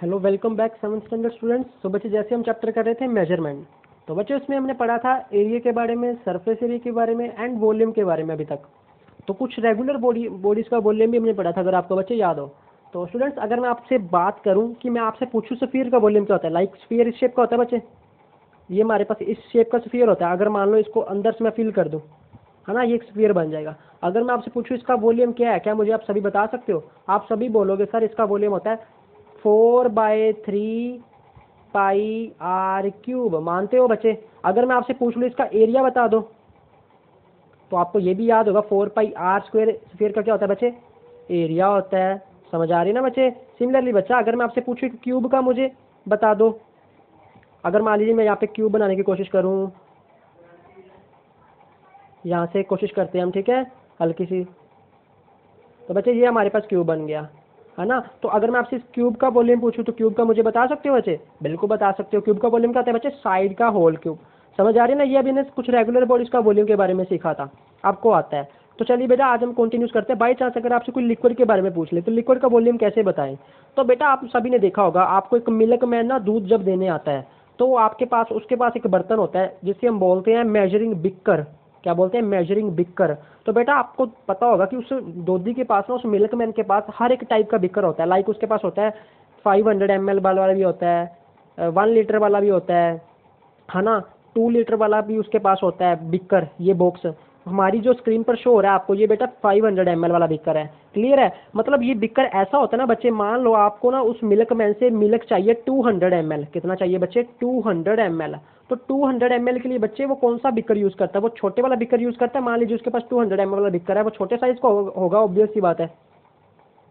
Hello, welcome back 7th standard students. तो बच्चे जैसे हम चैप्टर कर रहे थे मेजरमेंट, तो बच्चे उसमें हमने पढ़ा था एरिया के बारे में, सरफेस एरिया के बारे में एंड वॉल्यूम के बारे में अभी तक। तो कुछ रेगुलर बॉडीज का वॉल्यूम भी हमने पढ़ा था, अगर आपको बच्चे याद हो। तो स्टूडेंट्स, अगर मैं आपसे बात करूं कि मैं आपसे पूछूं स्फीयर का वॉल्यूम क्या होता है, लाइक स्फीयर इस शेप का होता है बच्चे, ये हमारे पास इस शेप का स्फीयर होता है। अगर मान लो इसको अंदर से मैं फिल कर दूं, है ना, ये एक स्फीयर बन जाएगा। अगर मैं आपसे पूछूं इसका वॉल्यूम क्या है, क्या मुझे आप सभी बता सकते हो? आप सभी बोलोगे सर इसका वॉल्यूम होता है 4/3 पाई r क्यूब। मानते हो बच्चे? अगर मैं आपसे पूछ लूँ इसका एरिया बता दो, तो आपको ये भी याद होगा 4 पाई r² स्फीयर का क्या होता है बच्चे? एरिया होता है। समझ आ रही ना बच्चे? सिमिलरली बच्चा, अगर मैं आपसे पूछूँ क्यूब का मुझे बता दो, अगर मान लीजिए मैं यहाँ पे क्यूब बनाने की कोशिश करूँ, यहाँ से कोशिश करते हैं हम, ठीक है, हल्की सी। तो बच्चे ये हमारे पास क्यूब बन गया, है ना। तो अगर मैं आपसे इस क्यूब का वॉल्यूम पूछूं तो क्यूब का मुझे बता सकते हो बच्चे? बिल्कुल बता सकते हो। क्यूब का वॉल्यूम क्या होता है बच्चे? साइड का होल क्यूब। समझ आ रही है ना? ये अभी ने कुछ रेगुलर बॉडीज का वॉल्यूम के बारे में सीखा था, आपको आता है। तो चलिए बेटा, आज हम कंटिन्यूस करते हैं। बाई चांस अगर आपसे कोई लिक्विड के बारे में पूछ ले तो लिक्विड का वॉल्यूम कैसे बताएं? तो बेटा आप सभी ने देखा होगा, आपको एक मिल्क मैन ना दूध जब देने आता है, तो आपके पास उसके पास एक बर्तन होता है जिसे हम बोलते हैं मेजरिंग बिकर। क्या बोलते हैं? Measuring beaker. तो बेटा आपको पता होगा कि उस दोधी के पास ना, उस मिल्क मैन के पास हर एक टाइप का बिकर होता है। लाइक उसके पास होता है 500 ml वाला भी होता है, 1 लीटर वाला भी होता है ना, 2 लीटर वाला भी उसके पास होता है बिकर। ये बॉक्स हमारी जो स्क्रीन पर शो हो रहा है आपको, ये बेटा 500 ml वाला बिकर है। क्लियर है? मतलब ये बिकर ऐसा होता है ना बच्चे, मान लो आपको ना उस मिल्क मैन से मिल्क चाहिए 200 ml। कितना चाहिए बच्चे? 200 ml। तो 200 ml के लिए बच्चे वो कौन सा बिकर यूज करता है? वो छोटे वाला बिकर यूज करता है। मान लीजिए उसके पास 200 ml वाला बिकर है, वो छोटे साइज का होगा, ऑब्वियस सी बात है।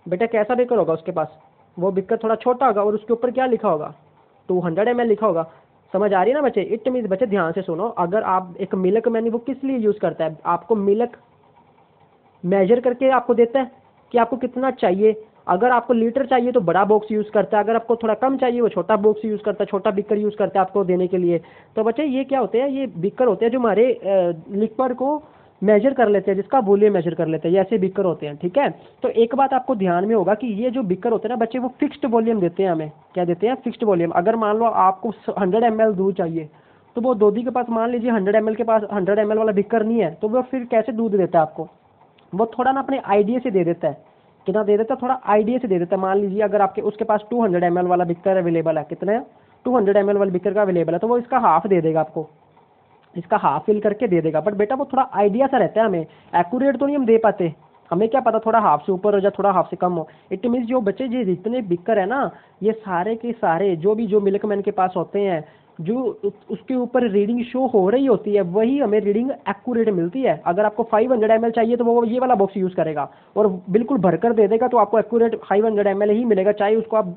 बेटा कैसा बिकर होगा उसके पास? वो बिकर थोड़ा छोटा होगा और उसके ऊपर क्या लिखा होगा? 200 ml लिखा होगा। समझ आ रही है ना बच्चे? इट मीन्स बच्चे ध्यान से सुनो, अगर आप एक मिल्क मैन, वो किस लिए यूज करता है? आपको मिल्क मेजर करके आपको देता है कि आपको कितना चाहिए। अगर आपको लीटर चाहिए तो बड़ा बॉक्स यूज करता है, अगर आपको थोड़ा कम चाहिए वो छोटा बॉक्स यूज करता है, छोटा बिकर यूज करता है आपको देने के लिए। तो बच्चे ये क्या होते हैं? ये बिकर होते हैं जो हमारे लिक्विड को मेजर कर लेते हैं, जिसका वॉल्यूम मेजर कर लेते हैं। ये ऐसे बिकर होते हैं, ठीक है। तो एक बात आपको ध्यान में होगा कि ये जो बिकर होते हैं ना बच्चे, वो फिक्स्ड वॉल्यूम देते हैं हमें। क्या देते हैं? Fixed volume. अगर मान लो आपको 100 ml दूध चाहिए, तो वो दोधी के पास मान लीजिए 100 ml के पास 100 ml वाला बिकर नहीं है, तो वो फिर कैसे दूध देता है आपको? वो थोड़ा ना अपने आइडिया से दे देता है। कितना दे देता है? थोड़ा आइडिया से दे देता है। मान लीजिए अगर आपके उसके पास 200 ml वाला बिकर अवेलेबल है, कितना है? 200 ml वाला बिकर का अवेलेबल है, तो वो इसका हाफ दे देगा आपको, इसका हाफ फिल करके दे देगा। बट बेटा वो थोड़ा आइडिया सा रहता है, हमें एक्यूरेट तो नहीं हम दे पाते। हमें क्या पता थोड़ा हाफ से ऊपर हो जाए, थोड़ा हाफ से कम हो। इट मीन्स जो बच्चे ये जितने बिकर है ना, ये सारे के सारे जो मिल्क मैन के पास होते हैं, जो उसके ऊपर रीडिंग शो हो रही होती है, वही हमें रीडिंग एक्यूरेट मिलती है। अगर आपको 500 ml चाहिए तो वो ये वाला बॉक्स यूज करेगा और बिल्कुल भरकर दे देगा, तो आपको एक्यूरेट 500 ml ही मिलेगा, चाहे उसको आप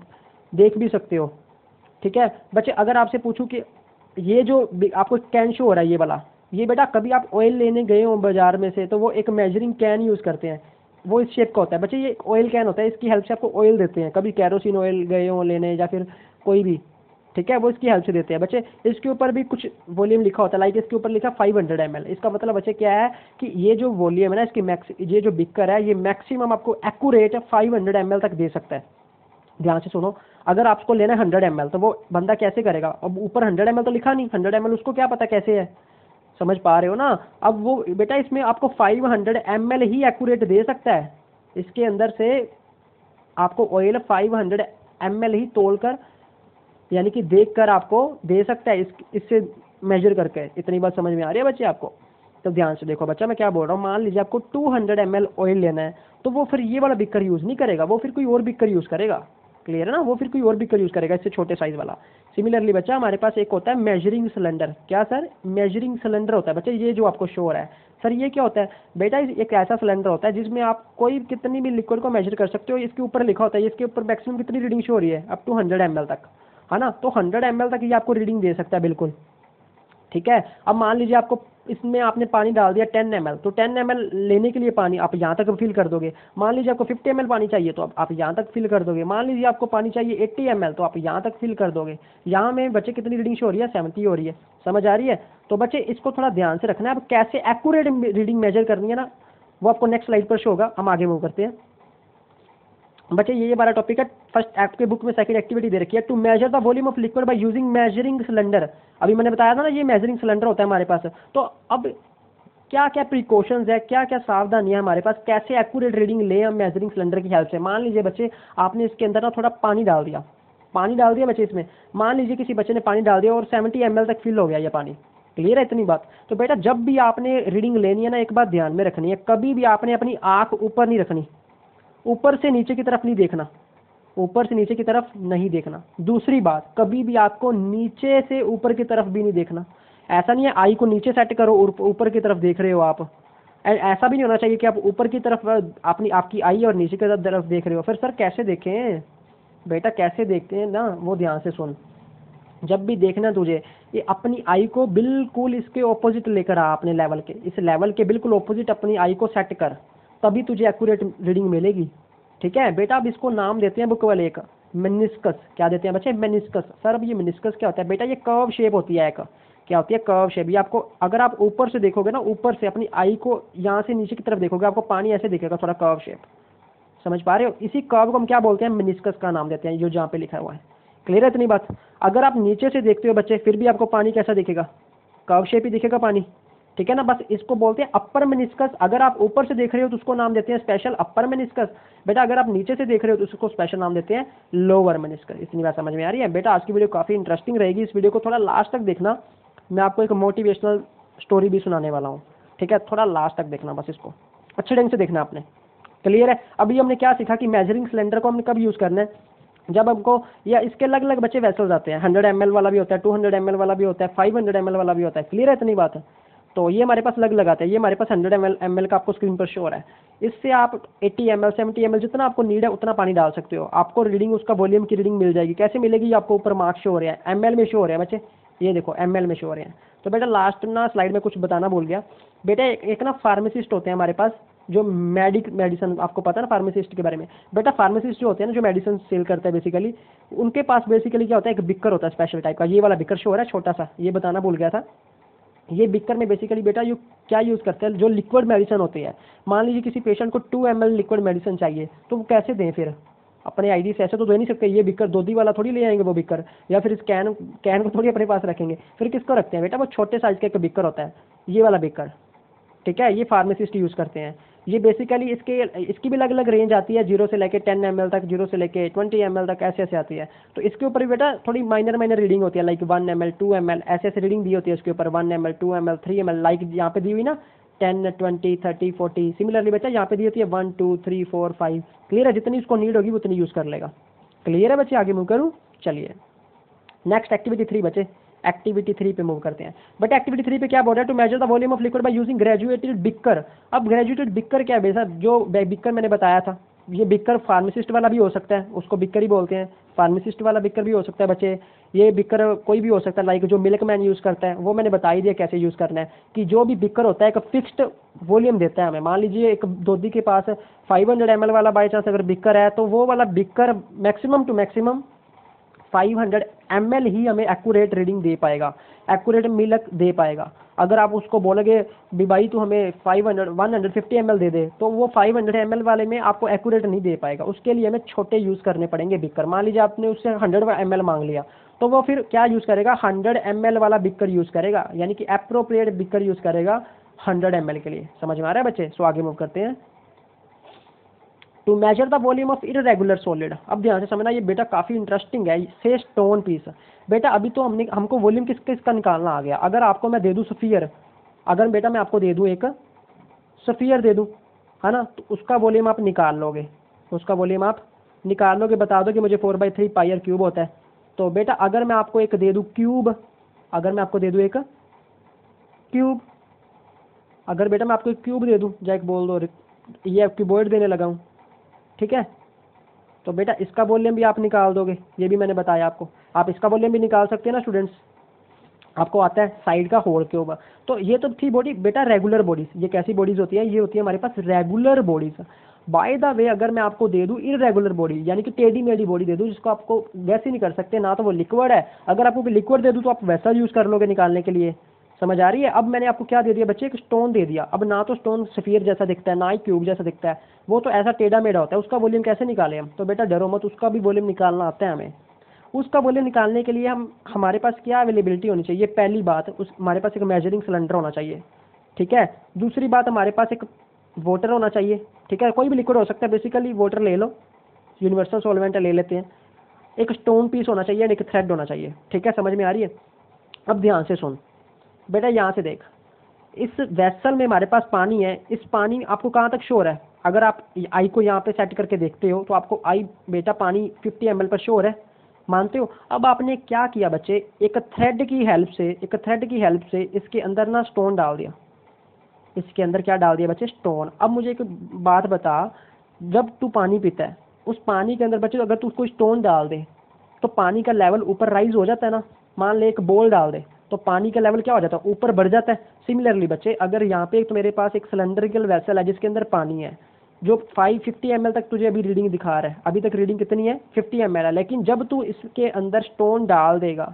देख भी सकते हो। ठीक है बच्चे, अगर आपसे पूछूं कि ये जो आपको कैन शो हो रहा है ये वाला, ये बेटा कभी आप ऑयल लेने गए हो बाजार में से, तो वो एक मेजरिंग कैन यूज करते हैं, वो इस शेप का होता है बच्चे। ये ऑयल कैन होता है, इसकी हेल्प से आपको ऑयल देते हैं। कभी कैरोसिन ऑयल गए हो लेने या फिर कोई भी, ठीक है, वो इसकी हेल्प से देते हैं बच्चे। इसके ऊपर भी कुछ वॉल्यूम लिखा होता है, लाइक इसके ऊपर लिखा 500 ml। इसका मतलब बच्चे क्या है कि ये जो वॉल्यूम है ना इसकी ये जो बिकर है, ये मैक्सिमम आपको एक्यूरेट 500 ml तक दे सकता है। ध्यान से सुनो, अगर आपको लेना है 100 ml, तो वो बंदा कैसे करेगा? अब ऊपर 100 ml तो लिखा नहीं, 100 ml उसको क्या पता कैसे है। समझ पा रहे हो ना? अब वो बेटा इसमें आपको 500 ml ही एक्यूरेट दे सकता है। इसके अंदर से आपको ऑयल 500 ml ही तोलकर, यानी कि देख कर आपको दे सकता है, इससे मेजर करके। इतनी बात समझ में आ रही है बच्चे आपको? तो ध्यान से देखो बच्चा, मैं क्या बोल रहा हूँ। मान लीजिए आपको 200 ml ऑयल लेना है, तो वो फिर ये वाला बिकर यूज नहीं करेगा, वो फिर कोई और बिकर यूज करेगा। क्लियर है ना? वो फिर कोई और बिकर यूज करेगा, इससे छोटे साइज वाला। सिमिलरली बच्चा हमारे पास एक होता है मेजरिंग सिलेंडर। क्या सर? मेजरिंग सिलेंडर होता है बच्चा, ये जो आपको शो हो रहा है। सर ये क्या होता है? बेटा एक ऐसा सिलेंडर होता है जिसमें आप कोई कितनी भी लिक्विड को मेजर कर सकते हो। इसके ऊपर लिखा होता है इसके ऊपर मैक्सिमम कितनी रीडिंग शो हो रही है, अप टू 100 ml तक, है ना। तो 100 ml तक ये आपको रीडिंग दे सकता है बिल्कुल, ठीक है। अब मान लीजिए आपको इसमें आपने पानी डाल दिया 10 ml, तो 10 ml लेने के लिए पानी आप यहाँ तक फिल कर दोगे। मान लीजिए आपको 50 ml पानी चाहिए, तो आप यहाँ तक फिल कर दोगे। मान लीजिए आपको पानी चाहिए 80 ml, तो आप यहाँ तक फिल कर दोगे। यहाँ में बच्चे कितनी रीडिंग शो हो रही है? 70 हो रही है। समझ आ रही है? तो बच्चे इसको थोड़ा ध्यान से रखना है। अब कैसे एक्यूरेट रीडिंग मेजर करनी है ना, वो आपको नेक्स्ट स्लाइड पर शो होगा। हम आगे मूव करते हैं। बच्चे ये हमारा टॉपिक है। फर्स्ट आपके बुक में सेकंड एक्टिविटी दे रखी है, to measure the volume of liquid by using measuring cylinder. अभी मैंने बताया था ना ये मेजरिंग सिलेंडर होता है हमारे पास। तो अब क्या क्या प्रिकॉशंस है, क्या क्या सावधानियां हमारे पास, कैसे एक्यूरेट रीडिंग लें हम मेजरिंग सिलेंडर की हेल्प से। मान लीजिए बच्चे आपने इसके अंदर ना थोड़ा पानी डाल दिया, बच्चे इसमें, मान लीजिए किसी बच्चे ने पानी डाल दिया और 70 ml तक फिल हो गया ये पानी। क्लियर है इतनी बात? तो बेटा जब भी आपने रीडिंग लेनी है ना, एक बात ध्यान में रखनी है, कभी भी आपने अपनी आंख ऊपर नहीं रखनी, ऊपर से नीचे की तरफ नहीं देखना, ऊपर से नीचे की तरफ नहीं देखना। दूसरी बात, कभी भी आपको नीचे से ऊपर की तरफ भी नहीं देखना। ऐसा नहीं है आई को नीचे सेट करो और ऊपर की तरफ देख रहे हो आप, ऐसा भी नहीं होना चाहिए कि आप ऊपर की तरफ अपनी आपकी आई और नीचे की तरफ देख रहे हो। फिर सर कैसे देखें? बेटा कैसे देखते हैं ना, वो ध्यान से सुन। जब भी देखना तुझे, ये अपनी आई को बिल्कुल इसके ऑपोजिट लेकर आ, अपने लेवल के, इस लेवल के बिल्कुल ऑपोजिट अपनी आई को सेट कर, तभी तुझे एक्यूरेट रीडिंग मिलेगी। ठीक है बेटा? अब इसको नाम देते हैं बुक वाले एक मेनिस्कस। क्या देते हैं बच्चे? मेनिस्कस। सर अब ये मेनिस्कस क्या होता है? बेटा ये कर्व शेप होती है एक, क्या होती है? Curve shape. ये आपको अगर आप ऊपर से देखोगे ना, ऊपर से अपनी आई को यहाँ से नीचे की तरफ देखोगे, आपको पानी ऐसे दिखेगा, थोड़ा कर्व शेप। समझ पा रहे हो? इसी कर्व को हम क्या बोलते हैं? मेनिस्कस का नाम देते हैं, जो जहाँ पे लिखा हुआ है। क्लियर है इतनी बात? अगर आप नीचे से देखते हो बच्चे, फिर भी आपको पानी कैसा दिखेगा? कर्व शेप ही दिखेगा पानी। ठीक है ना? बस इसको बोलते हैं अपर मेनिस्कस। अगर आप ऊपर से देख रहे हो तो उसको नाम देते हैं स्पेशल अपर मेनिस्कस। बेटा अगर आप नीचे से देख रहे हो तो उसको स्पेशल नाम देते हैं लोअर मेनिस्कस। इतनी बात समझ में आ रही है? बेटा आज की वीडियो काफ़ी इंटरेस्टिंग रहेगी, इस वीडियो को थोड़ा लास्ट तक देखना। मैं आपको एक मोटिवेशनल स्टोरी भी सुनाने वाला हूँ। ठीक है? थोड़ा लास्ट तक देखना, बस इसको अच्छे ढंग से देखना आपने। क्लियर है? अभी हमने क्या सीखा कि मेजरिंग सिलेंडर को हमने कब यूज़ करना है? जब हमको, या इसके अलग अलग बच्चे वेसल्स आते हैं, 100 ml वाला भी होता है, 200 ml वाला भी होता है, 500 ml वाला भी होता है। क्लियर है इतनी बात है? तो ये हमारे पास अलग लगाते हैं। ये हमारे पास 100 ml का आपको स्क्रीन पर शो हो रहा है। इससे आप 80 ml 70 ml जितना आपको नीड है उतना पानी डाल सकते हो। आपको रीडिंग, उसका वॉल्यूम की रीडिंग मिल जाएगी। कैसे मिलेगी? आपको ऊपर मार्क्स शो हो रहे हैं, ml में शो हो रहे हैं बच्चे, ये देखो ml में शो हो रहे हैं। तो बेटा लास्ट ना स्लाइड में कुछ बताना भूल गया। बेटा एक ना फार्मासिस्ट होते हैं हमारे पास, जो मेडिसिन, आपको पता है ना फार्मासिस्ट के बारे में? बेटा फार्मासिस्ट जो होते हैं ना, जो मेडिसिन सेल करते हैं बेसिकली, उनके पास बेसिकली क्या होता है? एक बिकर होता है स्पेशल टाइप का। ये वाला बिकर शो हो रहा है छोटा सा, ये बताना भूल गया था। ये बिकर में बेसिकली बेटा यू क्या यूज़ करते हैं? जो लिक्विड मेडिसिन होती है, मान लीजिए किसी पेशेंट को 2 ml लिक्विड मेडिसिन चाहिए, तो वो कैसे दें फिर? अपने आईडी से ऐसे तो दे नहीं सकते। ये बिकर दोधी वाला थोड़ी ले आएंगे वो बिकर, या फिर इस कैन को थोड़ी अपने पास रखेंगे। फिर किसको रखते हैं बेटा? वो छोटे साइज का एक बिकर होता है, ये वाला बिकर। ठीक है? ये फार्मासिस्ट यूज़ करते हैं। ये बेसिकली इसकी भी अलग अलग रेंज आती है, 0 से लेके 10 ml तक, 0 से लेके 20 ml तक, ऐसे ऐसे आती है। तो इसके ऊपर भी बेटा थोड़ी माइनर रीडिंग होती है, लाइक 1 ml 2 ml ऐसे ऐसे रीडिंग दी होती है उसके ऊपर। 1 ml 2 ml 3 ml, लाइक यहाँ पे दी हुई ना 10 20 30 40। सिमिलरली बेटा यहाँ पे दी होती है 1 2 3 4 5। क्लियर है? जितनी उसको नीड होगी उतनी यूज़ कर लेगा। क्लियर है बच्चे? आगे मूव करूँ? चलिए नेक्स्ट एक्टिविटी 3 बच्चे, एक्टिविटी 3 पे मूव करते हैं। बट एक्टिविटी 3 पे क्या बोल रहा है? To measure the volume of liquid by using graduated beaker. अब ग्रेजुएटेड बिकर क्या है बेटा? जो बिकर मैंने बताया था, ये बिकर फार्मासिस्ट वाला भी हो सकता है, उसको बिकर ही बोलते हैं। फार्मासिस्ट वाला बिकर भी हो सकता है बच्चे, ये बिकर कोई भी हो सकता है, लाइक जो मिल्क मैन यूज़ करता है, वो मैंने बता ही दिया कैसे यूज़ करना है। कि जो भी बिकर होता है एक फिक्स्ड वॉल्यूम देता है हमें। मान लीजिए एक दोधी के पास 500 ml वाला बाई चांस अगर बिकर है, तो वो वाला beaker maximum to maximum 500 ml ही हमें एक्यूरेट रीडिंग दे पाएगा, एक्यूरेट मिल्क दे पाएगा। अगर आप उसको बोलोगे भी भाई तू हमें 150 ml दे दे, तो वो 500 ml वाले में आपको एक्यूरेट नहीं दे पाएगा। उसके लिए हमें छोटे यूज़ करने पड़ेंगे बिकर। मान लीजिए आपने उससे 100 ml मांग लिया, तो वो फिर क्या यूज़ करेगा? 100 ml वाला बिकर यूज़ करेगा, यानी कि एप्रोप्रिएट बिकर यूज़ करेगा 100 ml के लिए। समझ में आ रहा है बच्चे? सो आगे मूव करते हैं। To measure the volume of irregular solid. अब ध्यान से समझना, ये बेटा काफ़ी इंटरेस्टिंग है। से स्टोन पीस। बेटा अभी तो हमको वॉल्यूम किसका निकालना आ गया। अगर आपको मैं दे दूँ सफ़ियर, अगर बेटा मैं आपको दे दूँ एक सफ़ियर दे दूँ, है ना, तो उसका वॉल्यूम आप निकाल लोगे, उसका वॉल्यूम आप निकाल लोगे, बता दो कि मुझे 4/3 पायर क्यूब होता है। तो बेटा अगर मैं आपको एक दे दूँ क्यूब, अगर मैं आपको दे दूँ एक क्यूब, अगर बेटा मैं आपको एक क्यूब दे दूँ, जैक बोल दो, ये क्यूबॉइड देने लगा हूँ, ठीक है, तो बेटा इसका वॉल्यूम भी आप निकाल दोगे। ये भी मैंने बताया आपको, आप इसका वॉल्यूम भी निकाल सकते हैं ना स्टूडेंट्स। आपको आता है साइड का होल के ऊपर। तो ये तो थी बॉडी बेटा रेगुलर बॉडीज। ये कैसी बॉडीज होती है? ये होती है हमारे पास regular bodies. By the way अगर मैं आपको दे दूं इरेगुलर बॉडी, यानी कि टेढ़ी मेढ़ी बॉडी दे दूं, जिसको आपको वैसे नहीं कर सकते ना, तो वो लिक्विड है। अगर आपको लिक्विड दे दूं तो आप वैसा यूज़ कर लोगे निकालने के लिए। समझ आ रही है? अब मैंने आपको क्या दे दिया बच्चे, एक स्टोन दे दिया। अब ना तो स्टोन स्फीयर जैसा दिखता है, ना ही क्यूब जैसा दिखता है, वो तो ऐसा टेढ़ा मेढ़ा होता है, उसका वॉल्यूम कैसे निकालें हम? तो बेटा डरो मत, उसका भी वॉल्यूम निकालना आता है हमें। उसका वॉल्यूम निकालने के लिए हमारे पास क्या अवेलेबिलिटी होनी चाहिए? पहली बात, हमारे पास एक मेजरिंग सिलेंडर होना चाहिए, ठीक है। दूसरी बात, हमारे पास एक वाटर होना चाहिए, ठीक है, कोई भी लिक्विड हो सकता है, बेसिकली वाटर ले लो, यूनिवर्सल सॉल्वेंट ले लेते हैं। एक स्टोन पीस होना चाहिए, एक थ्रेड होना चाहिए, ठीक है, समझ में आ रही है? अब ध्यान से सुन बेटा, यहाँ से देख, इस वेसल में हमारे पास पानी है, इस पानी आपको कहाँ तक शोर है? अगर आप आई को यहाँ पे सेट करके देखते हो तो आपको आई बेटा पानी 50 ml पर शोर है, मानते हो? अब आपने क्या किया बच्चे, एक थ्रेड की हेल्प से इसके अंदर ना स्टोन डाल दिया। इसके अंदर क्या डाल दिया बच्चे? स्टोन। अब मुझे एक बात बता, जब तू पानी पीता है, उस पानी के अंदर बच्चे अगर तू कोई स्टोन डाल दे तो पानी का लेवल ऊपर राइज हो जाता है ना। मान ले एक बॉल डाल दे तो पानी का लेवल क्या हो जाता है? ऊपर बढ़ जाता है। सिमिलरली बच्चे, अगर यहाँ पे तो मेरे पास एक सिलेंड्रिकल वेसल है जिसके अंदर पानी है, जो 550 ml तक तुझे अभी रीडिंग दिखा रहा है, अभी तक रीडिंग कितनी है? 50 ml है। लेकिन जब तू इसके अंदर स्टोन डाल देगा,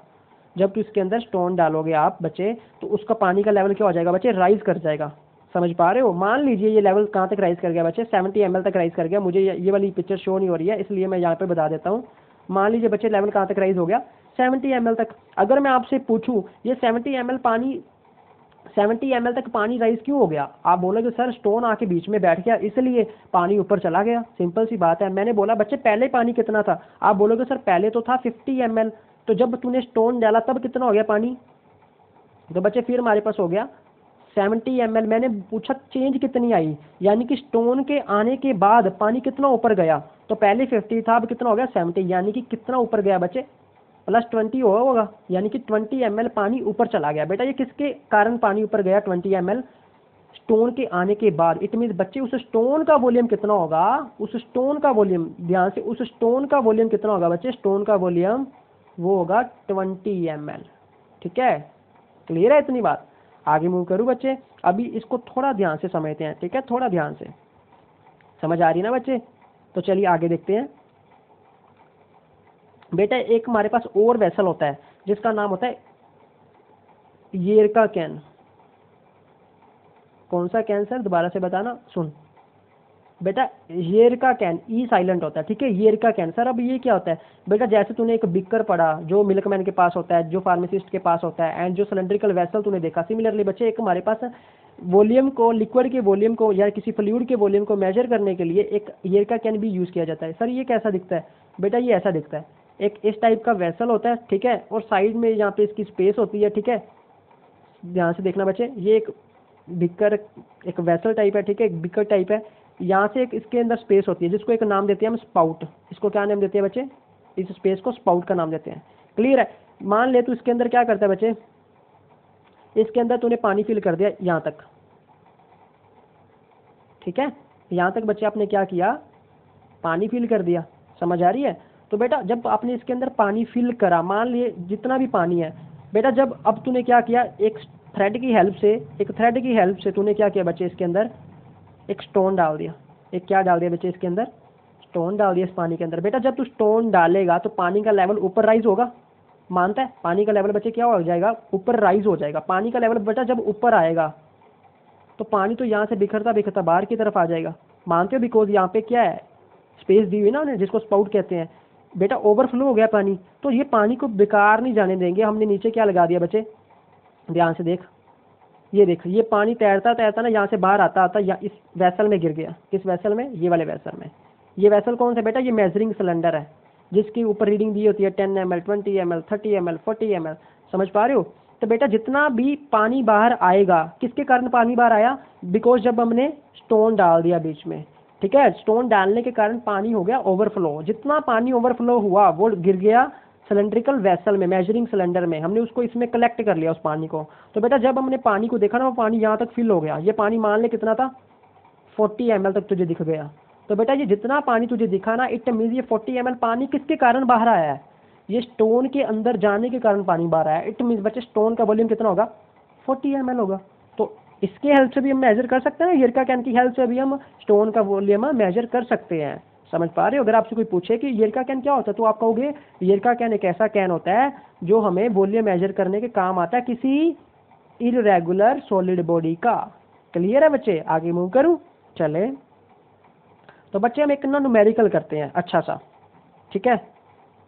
जब तू इसके अंदर स्टोन डालोगे आप बच्चे, तो उसका पानी का लेवल क्या हो जाएगा बच्चे? राइज कर जाएगा। समझ पा रहे हो? मान लीजिए ये लेवल कहाँ तक राइज कर गया बच्चे? 70 ml तक राइज कर गया। मुझे ये वाली पिक्चर शो नहीं हो रही है, इसलिए मैं यहाँ पे बता देता हूँ। मान लीजिए बच्चे लेवल कहाँ तक राइज हो गया? 70 ml तक। अगर मैं आपसे पूछूं ये 70 ml तक पानी राइज क्यों हो गया? आप बोलोगे सर स्टोन आके बीच में बैठ गया इसलिए पानी ऊपर चला गया। सिंपल सी बात है। मैंने बोला बच्चे पहले पानी कितना था? आप बोलोगे सर पहले तो था 50 ml, तो जब तूने स्टोन डाला तब कितना हो गया पानी? तो बच्चे फिर हमारे पास हो गया 70 ml। मैंने पूछा चेंज कितनी आई, यानी कि स्टोन के आने के बाद पानी कितना ऊपर गया? तो पहले 50 था, अब कितना हो गया? 70, यानी कि कितना ऊपर गया बच्चे? +20 होगा, यानी कि 20 ml पानी ऊपर चला गया। बेटा ये किसके कारण पानी ऊपर गया 20 ml? स्टोन के आने के बाद। इट मीन बच्चे उस स्टोन का वॉल्यूम कितना होगा? उस स्टोन का वॉल्यूम, ध्यान से, उस स्टोन का वॉल्यूम कितना होगा बच्चे? स्टोन का वॉल्यूम वो होगा 20 ml, ठीक है। क्लियर है इतनी बात? आगे मूव करूँ बच्चे? अभी इसको थोड़ा ध्यान से समझते हैं, ठीक है, थोड़ा ध्यान से। समझ आ रही ना बच्चे? तो चलिए आगे देखते हैं। बेटा एक हमारे पास और वेसल होता है जिसका नाम होता है येरका कैन। कौन सा कैन सर? दोबारा से बताना। सुन बेटा, येरका कैन, ई साइलेंट होता है, ठीक है, येरका कैन। सर अब ये क्या होता है? बेटा जैसे तूने एक बिकर पढ़ा जो मिल्कमैन के पास होता है, जो फार्मासिस्ट के पास होता है, एंड जो सिलेंड्रिकल वेसल तूने देखा, सिमिलरली बच्चे एक हमारे पास वॉल्यूम को, लिक्विड के वॉल्यूम को या किसी फ्लूइड के वॉल्यूम को मेजर करने के लिए एक येरका कैन भी यूज़ किया जाता है। सर ये कैसा दिखता है? बेटा ये ऐसा दिखता है, एक इस टाइप का वेसल होता है, ठीक है, और साइड में यहाँ पे इसकी स्पेस होती है, ठीक है। ध्यान से देखना बच्चे, ये एक बिकर, एक वेसल टाइप है, ठीक है, एक बिकर टाइप है। यहाँ से एक इसके अंदर स्पेस होती है जिसको एक नाम देते हैं हम स्पाउट। इसको क्या नाम देते हैं बच्चे? इस स्पेस को स्पाउट का नाम देते हैं। क्लियर है? मान ले तू इसके अंदर क्या करता है बच्चे, इसके अंदर तूने पानी फिल कर दिया यहाँ तक, ठीक है, यहाँ तक बच्चे आपने क्या किया? पानी फिल कर दिया। समझ आ रही है? तो बेटा जब आपने इसके अंदर पानी फिल करा, मान लिए जितना भी पानी है बेटा, जब अब तूने क्या किया, एक थ्रेड की हेल्प से तूने क्या किया बच्चे, इसके अंदर एक स्टोन डाल दिया। एक क्या डाल दिया बच्चे? इसके अंदर स्टोन डाल दिया इस पानी के अंदर। बेटा जब तू स्टोन डालेगा तो पानी का लेवल ऊपर राइज होगा, मानता है? पानी का लेवल बच्चे क्या हो जाएगा? ऊपर राइज हो जाएगा। पानी का लेवल बेटा जब ऊपर आएगा तो पानी तो यहाँ से बिखरता बिखरता बाहर की तरफ आ जाएगा, मानते हो? बिकॉज यहाँ पे क्या है, स्पेस दी हुई ना उन्हें, जिसको स्पाउट कहते हैं। बेटा ओवरफ्लो हो गया पानी, तो ये पानी को बेकार नहीं जाने देंगे। हमने नीचे क्या लगा दिया बच्चे? ध्यान से देख, ये देख, ये पानी तैरता तैरता ना यहाँ से बाहर आता आता या इस वेसल में गिर गया। किस वेसल में? ये वाले वेसल में। ये वेसल कौन सा बेटा? ये मेजरिंग सिलेंडर है जिसकी ऊपर रीडिंग दी होती है 10 ml, 20 ml, 30 ml, 40 ml। समझ पा रहे हो? तो बेटा जितना भी पानी बाहर आएगा, किसके कारण पानी बाहर आया? बिकॉज जब हमने स्टोन डाल दिया बीच में, ठीक है, स्टोन डालने के कारण पानी हो गया ओवरफ्लो। जितना पानी ओवरफ्लो हुआ वो गिर गया सिलेंड्रिकल वेसल में, मेजरिंग सिलेंडर में। हमने उसको इसमें कलेक्ट कर लिया उस पानी को। तो बेटा जब हमने पानी को देखा ना, वो पानी यहाँ तक फिल हो गया। ये पानी मान ले कितना था? 40 ml तक तुझे दिख गया। तो बेटा ये जितना पानी तुझे दिखा ना, इट मीन्स ये 40 ml पानी किसके कारण बाहर आया है? ये स्टोन के अंदर जाने के कारण पानी बाहर आया है। इट मीन्स बच्चे स्टोन का वॉल्यूम कितना होगा? 40 ml होगा। तो इसके हेल्प से भी हम मेजर कर सकते हैं, येरका कैन की हेल्प से भी हम स्टोन का वॉल्यूम मेजर कर सकते हैं। समझ पा रहे हो? अगर आपसे कोई पूछे कि येरका कैन क्या होता है, तो आप कहोगे येरका कैन एक ऐसा कैन होता है जो हमें वॉल्यूम मेजर करने के काम आता है किसी इरेगुलर सॉलिड बॉडी का। क्लियर है बच्चे? आगे मूव करूं? चले तो बच्चे हम एक ना न्यूमेरिकल करते हैं अच्छा सा, ठीक है।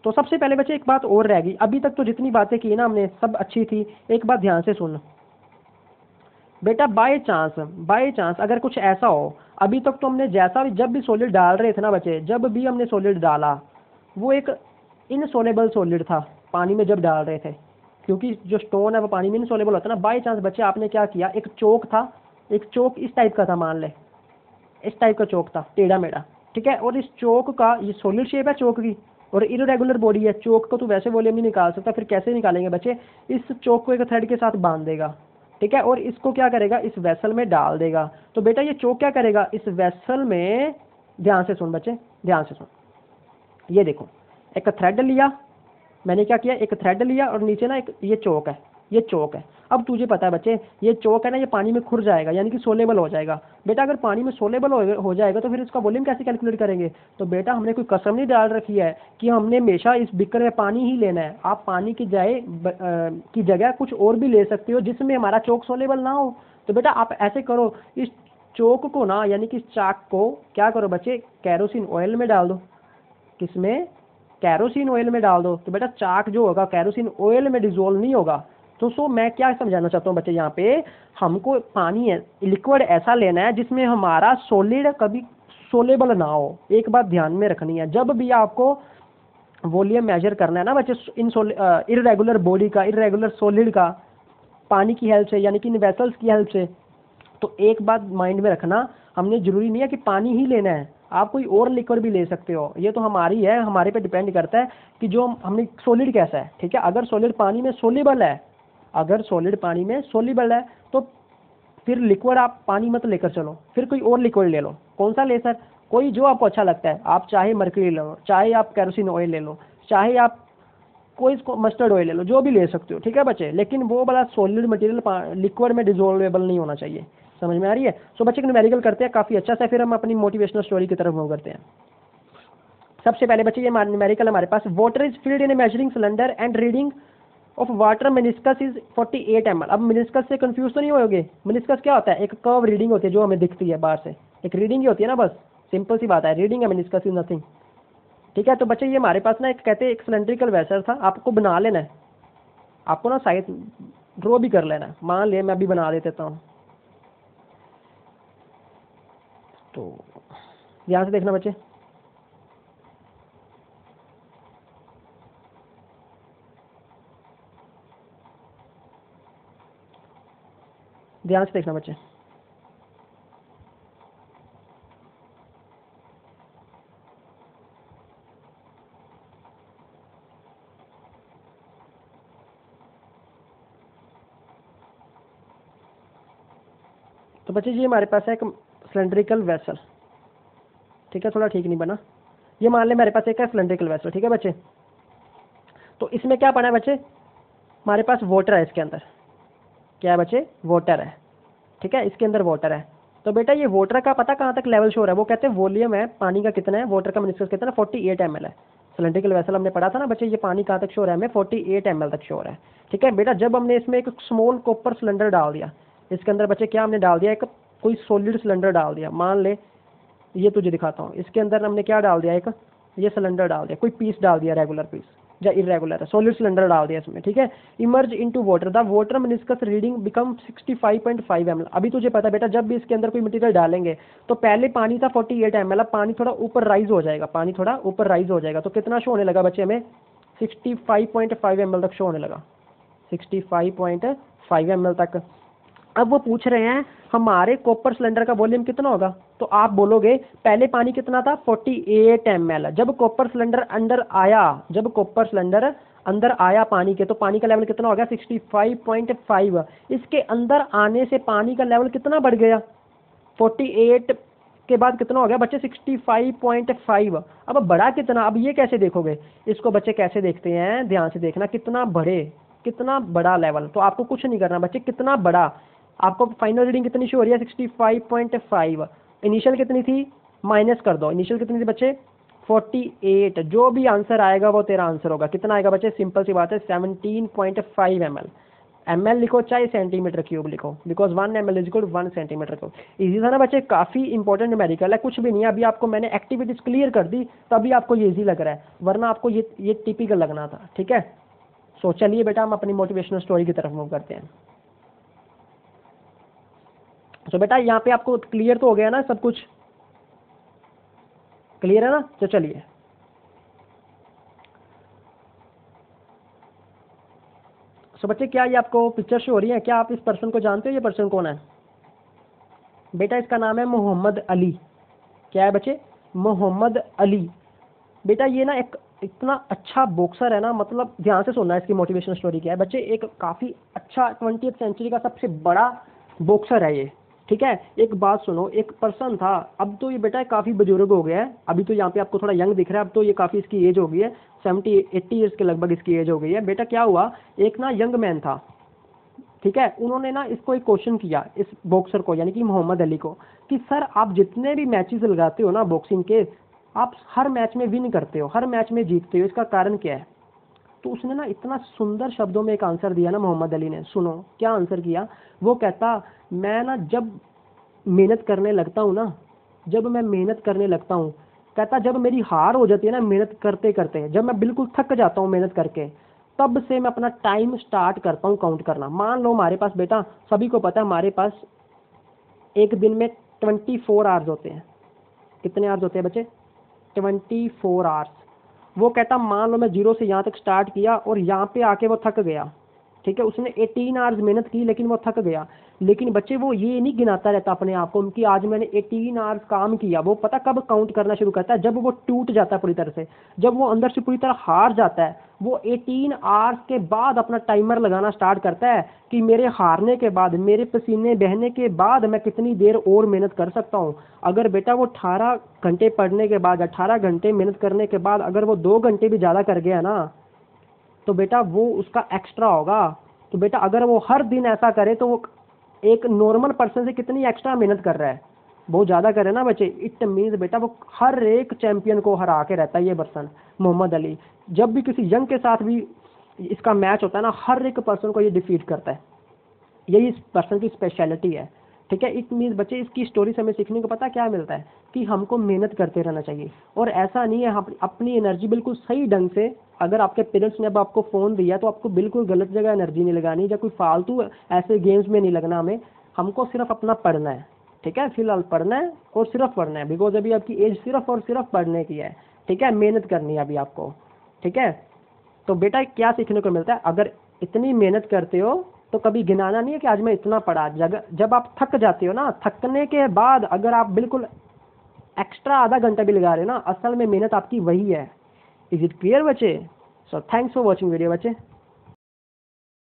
तो सबसे पहले बच्चे एक बात और रह गई, अभी तक तो जितनी बातें की ना हमने सब अच्छी थी, एक बात ध्यान से सुन बेटा। बाय चांस अगर कुछ ऐसा हो, अभी तक तो हमने जैसा भी जब भी सॉलिड डाल रहे थे ना बच्चे, जब भी हमने सॉलिड डाला वो एक इनसोलेबल सॉलिड था पानी में जब डाल रहे थे, क्योंकि जो स्टोन है वो पानी में इनसोलेबल होता है ना। बाय चांस बच्चे आपने क्या किया, एक चोक था, एक चोक इस टाइप का था, मान ले इस टाइप का चोक था टेढ़ा मेढ़ा, ठीक है। और इस चोक का ये सॉलिड शेप है चोक की और इरेगुलर बॉडी है। चोक को तो वैसे वॉल्यूम नहीं निकाल सकता, फिर कैसे निकालेंगे बच्चे? इस चोक को एक थ्रेड के साथ बांध देगा, ठीक है, और इसको क्या करेगा, इस वेसल में डाल देगा। तो बेटा ये चोक क्या करेगा, इस वेसल में, ध्यान से सुन बच्चे, ध्यान से सुन, ये देखो एक थ्रेड लिया मैंने, क्या किया, एक थ्रेड लिया और नीचे ना एक ये चोक है, ये चोक है। अब तुझे पता है बच्चे ये चोक है ना, ये पानी में खुर जाएगा, यानी कि सोलेबल हो जाएगा। बेटा अगर पानी में सोलेबल हो जाएगा तो फिर इसका वॉल्यूम कैसे कैलकुलेट करेंगे? तो बेटा हमने कोई कसम नहीं डाल रखी है कि हमने हमेशा इस बिकर में पानी ही लेना है। आप पानी की की जगह कुछ और भी ले सकते हो जिसमें हमारा चोक सोलेबल ना हो। तो बेटा आप ऐसे करो, इस चोक को ना, यानी कि इस चाक को क्या करो बच्चे, कैरोसिन ऑयल में डाल दो। किसमें? कैरोसिन ऑयल में डाल दो। तो बेटा चाक जो होगा कैरोसिन ऑयल में डिजोल्व नहीं होगा। तो मैं क्या समझाना चाहता हूँ बच्चे, यहाँ पे हमको पानी है लिक्विड ऐसा लेना है जिसमें हमारा सॉलिड कभी सोलेबल ना हो। एक बात ध्यान में रखनी है, जब भी आपको वॉल्यूम मेजर करना है ना बच्चे, इरेगुलर बॉडी का, इरेगुलर सॉलिड का, पानी की हेल्प से, यानी कि इन वेसल्स की हेल्प से, तो एक बात माइंड में रखना, हमने जरूरी नहीं है कि पानी ही लेना है, आप कोई और लिक्विड भी ले सकते हो। ये तो हमारी है, हमारे पे डिपेंड करता है कि जो हमने सॉलिड कैसा है, ठीक है। अगर सॉलिड पानी में सोल्यूबल है, अगर सॉलिड पानी में सोल्यूबल है तो फिर लिक्विड आप पानी मत लेकर चलो, फिर कोई और लिक्विड ले लो। कौन सा ले सर? कोई जो आपको अच्छा लगता है, आप चाहे मर्क्यूरी ले लो, चाहे आप कैरोसिन ऑयल ले लो, चाहे आप कोई मस्टर्ड ऑयल ले लो, जो भी ले सकते हो, ठीक है बच्चे। लेकिन वो वाला सॉलिड मटेरियल लिक्विड में डिजोल्वेबल नहीं होना चाहिए। समझ में आ रही है? सो बच्चे न्यूमेरिकल करते हैं काफी अच्छा से, फिर हम अपनी मोटिवेशनल स्टोरी की तरफ मूव करते हैं। सबसे पहले बच्चे ये न्यूमेरिकल हमारे पास, water is filled in a measuring cylinder and reading of water meniscus is 48 ml। अब मिनिस्कस से कंफ्यूज तो नहीं होगे? मिनिस्कस क्या होता है? एक कर्व रीडिंग होती है जो हमें दिखती है बाहर से, एक रीडिंग ही होती है ना, बस सिंपल सी बात है, रीडिंग है, मिनिस्कस इज नथिंग, ठीक है। तो बच्चे ये हमारे पास ना एक कहते हैं एक सिलेंड्रिकल वेसल था, आपको बना लेना है, आपको ना साइड ड्रॉ भी कर लेना है। मान ले मैं अभी बना देता हूँ, तो ध्यान से देखना बच्चे, ध्यान से देखना बच्चे। तो बच्चे जी हमारे पास है एक सिलेंड्रिकल वेसल, ठीक है, थोड़ा ठीक नहीं बना, ये मान ले मेरे पास एक है सिलेंड्रिकल वेसल, ठीक है बच्चे। तो इसमें क्या पड़ा है बच्चे, हमारे पास वाटर है, इसके अंदर क्या है बच्चे, वाटर है, ठीक है, इसके अंदर वाटर है। तो बेटा ये वाटर का पता कहाँ तक लेवल शो है, वो कहते हैं वॉल्यूम है पानी का कितना है, वाटर का मिनिस्कस कितना है, 48 ml है। सिलेंड्रिकल वेसल हमने पढ़ा था ना बच्चे, ये पानी कहाँ तक शो है हमें, 48 ml तक शो है, ठीक है बेटा। जब हमने इसमें एक स्मॉल कॉपर सिलेंडर डाल दिया, इसके अंदर बच्चे क्या हमने डाल दिया, एक कोई सॉलिड सिलेंडर डाल दिया, मान ले ये तुझे दिखाता हूँ, इसके अंदर हमने क्या डाल दिया, एक ये सिलेंडर डाल दिया, कोई पीस डाल दिया, रेगुलर पीस या इरेगुलर सॉलिड सिलेंडर डाल दिया इसमें, ठीक है। Emerge into water, the water meniscus reading become 65.5 ml। अभी तुझे पता है बेटा जब भी इसके अंदर कोई मटेरियल डालेंगे तो पहले पानी था 48 ml, अब पानी थोड़ा ऊपर राइज हो जाएगा, पानी थोड़ा ऊपर राइज हो जाएगा, तो कितना शो होने लगा बच्चे हमें, 65.5 ml तक शो होने लगा, 65.5 ml तक। अब वो पूछ रहे हैं हमारे कॉपर सिलेंडर का वॉल्यूम कितना होगा, तो आप बोलोगे पहले पानी कितना था, 48 ml। जब कॉपर सिलेंडर अंदर आया, जब कॉपर सिलेंडर अंदर आया पानी के, तो पानी का लेवल कितना हो गया, 65.5। इसके अंदर आने से पानी का लेवल कितना बढ़ गया, 48 के बाद कितना हो गया बच्चे, 65.5। अब बड़ा कितना, अब ये कैसे देखोगे इसको बच्चे, कैसे देखते हैं, ध्यान से देखना, कितना बढ़े, कितना बड़ा लेवल। तो आपको कुछ नहीं करना बच्चे, कितना बड़ा, आपको फाइनल रीडिंग कितनी शो हो रही है, 65.5। इनिशियल कितनी थी, माइनस कर दो, इनिशियल कितनी थी बच्चे, 48। जो भी आंसर आएगा वो तेरा आंसर होगा, कितना आएगा बच्चे, सिंपल सी बात है, 17.5 ml। ml लिखो चाहे सेंटीमीटर क्यूब लिखो, because 1 ml is equal 1 centimetre cube. Easy था ना बच्चे, काफ़ी इंपॉर्टेंट न्यूमेरिकल है, कुछ भी नहीं है। अभी आपको मैंने एक्टिविटीज क्लियर कर दी तभी आपको ये इजी लग रहा है, वरना आपको ये टिपिकल लगना था। ठीक है, सो चलिए बेटा हम अपनी मोटिवेशनल स्टोरी की तरफ मूव करते हैं। सो बेटा यहाँ पे आपको क्लियर तो हो गया ना, सब कुछ क्लियर है ना? तो चलिए सो बच्चे क्या ये आपको पिक्चर शो हो रही है? क्या आप इस पर्सन को जानते हो? ये पर्सन कौन है बेटा? इसका नाम है मोहम्मद अली। क्या है बच्चे? मोहम्मद अली। बेटा ये ना एक इतना अच्छा बॉक्सर है ना, मतलब ध्यान से सुनना है इसकी मोटिवेशनल स्टोरी क्या है बच्चे। एक काफ़ी अच्छा 20th सेंचुरी का सबसे बड़ा बॉक्सर है ये। ठीक है, एक बात सुनो, एक पर्सन था, अब तो ये बेटा काफ़ी बुजुर्ग हो गया है, अभी तो यहाँ पे आपको थोड़ा यंग दिख रहा है, अब तो ये काफ़ी इसकी एज हो गई है, 70-80 ईयर्स के लगभग इसकी एज हो गई है। बेटा क्या हुआ, एक ना यंग मैन था, ठीक है, उन्होंने ना इसको एक क्वेश्चन किया इस बॉक्सर को, यानी कि मोहम्मद अली को, कि सर आप जितने भी मैचेस लगाते हो ना बॉक्सिंग के, आप हर मैच में विन करते हो, हर मैच में जीतते हो, इसका कारण क्या है? तो उसने ना इतना सुंदर शब्दों में एक आंसर दिया ना मोहम्मद अली ने, सुनो क्या आंसर किया। वो कहता, मैं ना जब मेहनत करने लगता हूँ ना, जब मैं मेहनत करने लगता हूँ, कहता जब मेरी हार हो जाती है ना मेहनत करते करते, जब मैं बिल्कुल थक जाता हूँ मेहनत करके, तब से मैं अपना टाइम स्टार्ट करता हूँ काउंट करना। मान लो हमारे पास बेटा, सभी को पता है हमारे पास एक दिन में 24 आवर्स होते हैं। कितने आवर्स होते हैं बच्चे? 24 आवर्स। वो कहता मान लो मैं 0 से यहाँ तक स्टार्ट किया और यहाँ पे आके वो थक गया, ठीक है, उसने 18 आवर्स मेहनत की लेकिन वो थक गया। लेकिन बच्चे वो ये नहीं गिनाता रहता अपने आप को कि आज मैंने 18 आवर्स काम किया, वो पता कब काउंट करना शुरू करता है? जब वो टूट जाता है पूरी तरह से, जब वो अंदर से पूरी तरह हार जाता है, वो 18 आवर्स के बाद अपना टाइमर लगाना स्टार्ट करता है कि मेरे हारने के बाद, मेरे पसीने बहने के बाद मैं कितनी देर और मेहनत कर सकता हूँ। अगर बेटा वो 18 घंटे पढ़ने के बाद, 18 घंटे मेहनत करने के बाद अगर वो 2 घंटे भी ज़्यादा कर गया ना, तो बेटा वो उसका एक्स्ट्रा होगा। तो बेटा अगर वो हर दिन ऐसा करे तो वो एक नॉर्मल पर्सन से कितनी एक्स्ट्रा मेहनत कर रहा है? बहुत ज़्यादा करे ना बच्चे। इट मीन्स बेटा वो हर एक चैंपियन को हरा के रहता है ये पर्सन मोहम्मद अली। जब भी किसी यंग के साथ भी इसका मैच होता है ना, हर एक पर्सन को ये डिफीट करता है। यही इस पर्सन की स्पेशलिटी है। ठीक है, इट मीन्स बच्चे इसकी स्टोरी से हमें सीखने को पता क्या मिलता है कि हमको मेहनत करते रहना चाहिए। और ऐसा नहीं है, हम अपनी एनर्जी बिल्कुल सही ढंग से, अगर आपके पेरेंट्स ने अब आपको फ़ोन दिया तो आपको बिल्कुल गलत जगह एनर्जी नहीं लगानी, या कोई फालतू ऐसे गेम्स में नहीं लगना हमें। हमको सिर्फ अपना पढ़ना है, ठीक है, फिलहाल पढ़ना है और सिर्फ पढ़ना है, बिकॉज अभी आपकी एज सिर्फ और सिर्फ पढ़ने की है। ठीक है, मेहनत करनी है अभी आपको। ठीक है, तो बेटा क्या सीखने को मिलता है, अगर इतनी मेहनत करते हो तो कभी गिनाना नहीं है कि आज मैं इतना पढ़ा। जब आप थक जाते हो ना, थकने के बाद अगर आप बिल्कुल एक्स्ट्रा आधा घंटा भी लगा रहे हो ना, असल में मेहनत आपकी वही है। इज इट क्लियर बच्चे? So thanks for watching video बच्चे।